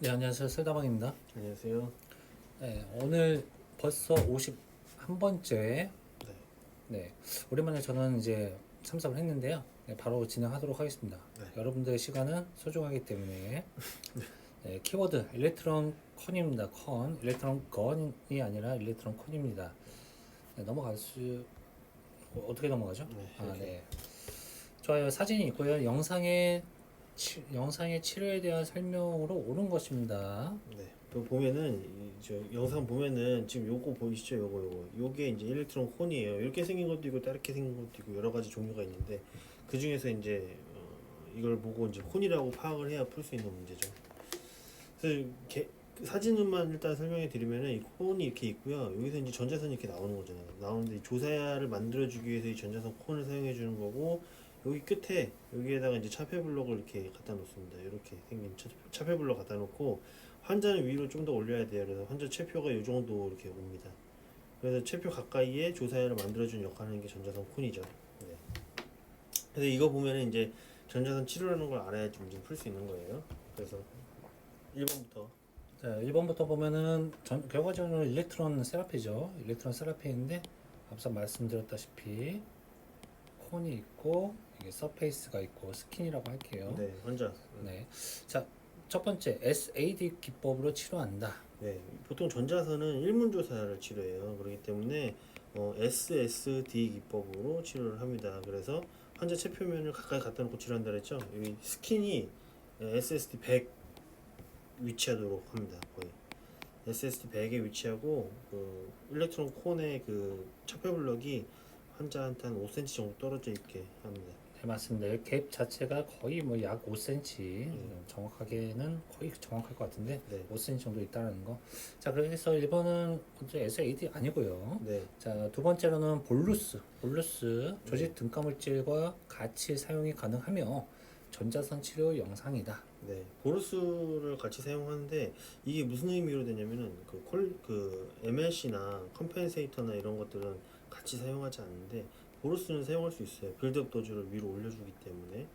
네, 안녕하세요. 설다방입니다. 안녕하세요. 네, 오늘 벌써 51번째, 네. 네, 오랜만에 저는 이제 참석을 했는데요. 네, 바로 진행하도록 하겠습니다. 네. 여러분들의 시간은 소중하기 때문에, 네, 키워드, 일렉트론 컨입니다. 컨. 일렉트론 건이 아니라 일렉트론 컨입니다. 네, 어떻게 넘어가죠? 네. 아, 이렇게. 네. 좋아요. 사진이 있고요. 영상의 치료에 대한 설명으로 오는 것입니다. 네. 또 보면은 저 영상 보면은 지금 요거 보이시죠? 요게 이제 일렉트론 콘이에요. 이렇게 생긴 것도 있고 다르게 생긴 것도 있고 여러 가지 종류가 있는데 그 중에서 이제 이걸 보고 이제 콘이라고 파악을 해야 풀 수 있는 문제죠. 그래서 그 사진만 일단 설명해 드리면은 이 콘이 이렇게 있고요. 여기서 이제 전자선이 이렇게 나오는 거잖아요. 나오는데 이 조사야를 만들어주기 위해서 이 전자선 콘을 사용해 주는 거고, 여기 끝에 여기에다가 이제 차폐 블록을 이렇게 갖다 놓습니다. 이렇게 생긴 차폐 블록 갖다 놓고 환자는 위로 좀 더 올려야 돼요. 그래서 환자 체표가 이 정도 이렇게 옵니다. 그래서 체표 가까이에 조사야를 만들어주는 역할을 하는 게 전자선 콘이죠. 네. 그래서 이거 보면은 이제 전자선 치료라는 걸 알아야지 문제 풀 수 있는 거예요. 그래서 1번부터. 자, 1번부터 보면은 결과적으로 일렉트론 세라피죠. 일렉트론 세라피인데 앞서 말씀드렸다시피 콘이 있고 이게 서페이스가 있고 스킨이라고 할게요. 네, 환자. 네. 자, 첫 번째 SAD 기법으로 치료한다. 네, 보통 전자선은 일문조사를 치료해요. 그렇기 때문에 SSD 기법으로 치료를 합니다. 그래서 환자 체표면을 가까이 갖다 놓고 치료한다 그랬죠. 여기 스킨이 SSD 100 위치하도록 합니다. 거의 SSD 100에 위치하고 그 일렉트론 콘의 그 차폐 블럭이 환자한테 한 5cm 정도 떨어져 있게 합니다. 네, 맞습니다. 갭 자체가 거의 뭐 약 5cm, 정확하게는 거의 정확할 것 같은데 네. 5cm 정도 있다는 거. 자, 그래서 1번은 SAD 아니고요. 네. 자, 두 번째로는 볼루스 조직 등가물질과 같이 사용이 가능하며 전자선 치료 영상이다. 네, 보루스를 같이 사용하는데 이게 무슨 의미로 되냐면은 그 MLC나 컴펜세이터나 이런 것들은 같이 사용하지 않는데 보루스는 사용할 수 있어요. 빌드업 도즈를 위로 올려주기 때문에.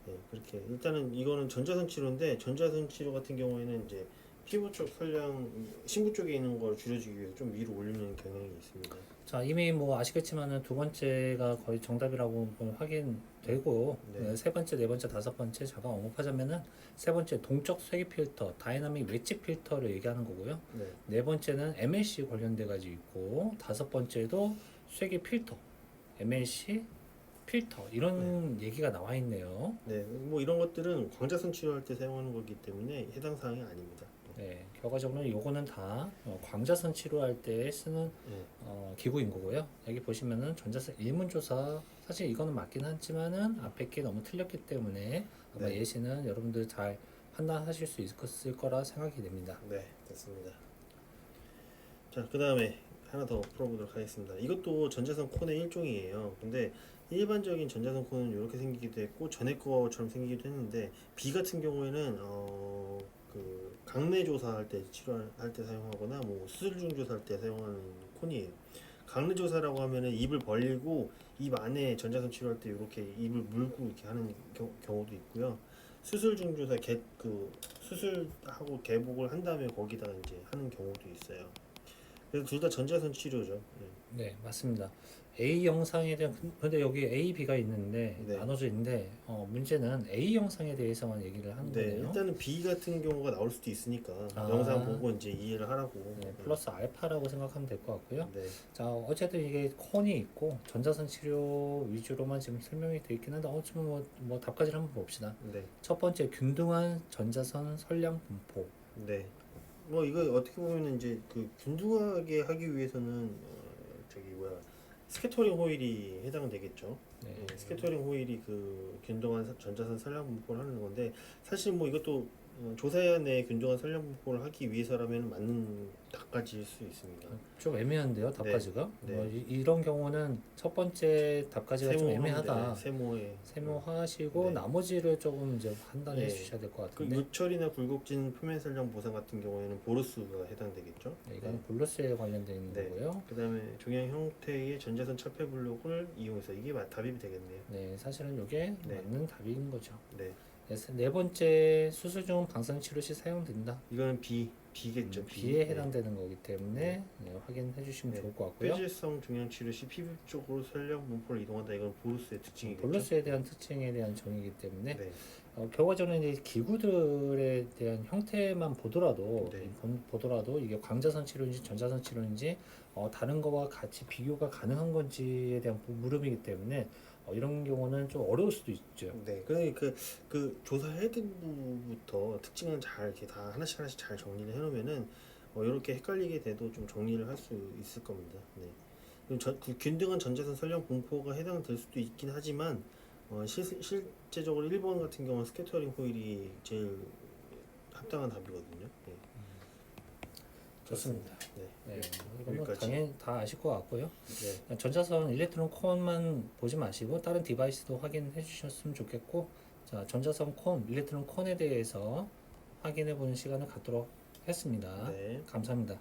네, 그렇게 일단은 이거는 전자선 치료인데 전자선 치료 같은 경우에는 이제 피부 쪽 설량, 심부 쪽에 있는 걸 줄여주기 위해서 좀 위로 올리는 경향이 있습니다. 자, 이미 뭐 아시겠지만은 두 번째가 거의 정답이라고 확인되고, 네. 세 번째, 네 번째, 다섯 번째 잠깐 언급하자면은 세 번째 동적 쇄기 필터, 다이나믹 웨지 필터를 얘기하는 거고요. 네. 네 번째는 MLC 관련돼 가지고 있고, 다섯 번째도 쇄기 필터, MLC 필터 이런 얘기가 나와 있네요. 네, 뭐 이런 것들은 광자선 치료할 때 사용하는 거기 때문에 해당 사항이 아닙니다. 네, 결과적으로 요거는 다 광자선 치료할 때 쓰는 네. 기구인 거고요. 여기 보시면은 전자선 일문조사, 사실 이거는 맞긴 하지만은 앞에 게 너무 틀렸기 때문에 아마 네. 예시는 여러분들 잘 판단하실 수 있을 거라 생각이 됩니다. 네, 됐습니다. 자, 그 다음에 하나 더 풀어보도록 하겠습니다. 이것도 전자선 콘의 일종이에요. 근데 일반적인 전자선 콘은 이렇게 생기기도 했고 전에 거처럼 생기기도 했는데 B 같은 경우에는 그 강내 조사할 때 치료할 때 사용하거나 뭐 수술 중 조사할 때 사용하는 콘이에요. 강내 조사라고 하면은 입을 벌리고 입 안에 전자선 치료할 때 이렇게 입을 물고 이렇게 하는 경우도 있고요. 수술 중 조사 수술하고 개복을 한 다음에 거기다가 이제 하는 경우도 있어요. 그래서 둘 다 전자선 치료죠. 네, 맞습니다. A 영상에 대한, 근데 여기 A, B가 있는데, 네. 나눠져 있는데, 문제는 A 영상에 대해서만 얘기를 하는 네, 거네요. 일단은 B 같은 경우가 나올 수도 있으니까 아. 영상 보고 이제 이해를 하라고. 네, 플러스 알파라고 생각하면 될 것 같고요. 네, 자, 어쨌든 이게 콘이 있고 전자선 치료 위주로만 지금 설명이 되어 있긴 한데, 좀 뭐 답까지를 한번 봅시다. 네, 첫 번째, 균등한 전자선 선량 분포. 네. 뭐 이거 어떻게 보면은 이제 그 균등하게 하기 위해서는 저기 뭐야 스캐터링 호일이 해당되겠죠. 네. 스캐터링 호일이 그 균등한 전자선 선량 분포를 하는 건데 사실 뭐 이것도 조사야 내 균등한 선량 분포를 하기 위해서라면 맞는 답까지일 수 있습니다. 좀 애매한데요, 답까지가? 네. 뭐 이런 경우는 첫 번째 답까지가 좀 애매하다. 세모에 세모하시고 네. 나머지를 조금 이제 판단해 네. 주셔야 될 것 그 같은데. 요철이나 굴곡진 표면 선량 보상 같은 경우에는 보루스가 해당되겠죠. 네, 이거는 볼루스에 관련되어 있는 네. 거고요. 그 다음에 종양 형태의 전자선 차폐 블록을 이용해서 이게 답이 되겠네요. 네, 사실은 이게 네. 맞는 답인 거죠. 네. 네 번째 수술 중 방사능 치료 시 사용된다. 이거는 B겠죠. B. B에 해당되는 거기 때문에 확인해 주시면 네. 좋을 것 같고요. 폐질성 종양 치료 시 피부 쪽으로 설령 분포를 이동한다. 이건 보루스의 특징이겠죠. 볼러스에 대한 특징에 대한 정의이기 때문에 네. 결과적으로 이제 기구들에 대한 형태만 보더라도 네. 보더라도 이게 광자선 치료인지 전자선 치료인지 다른 거와 같이 비교가 가능한 건지에 대한 물음이기 때문에 이런 경우는 좀 어려울 수도 있죠. 네. 그 조사 헤드부터 특징은 잘 이렇게 다 하나씩 잘 정리를 해놓으면은 이렇게 헷갈리게 돼도 좀 정리를 할 수 있을 겁니다. 네. 그럼 그 균등한 전자선 설령 분포가 해당될 수도 있긴 하지만 실제적으로 1번 같은 경우는 스캐터링 호일이 제일 합당한 답이거든요. 네. 좋습니다. 네. 네, 이건 뭐 여기까지. 당연히 다 아실 것 같고요. 네. 전자선 일렉트론 콘만 보지 마시고 다른 디바이스도 확인해 주셨으면 좋겠고, 자, 전자선 콘, 일렉트론 콘에 대해서 확인해 보는 시간을 갖도록 했습니다. 네. 감사합니다.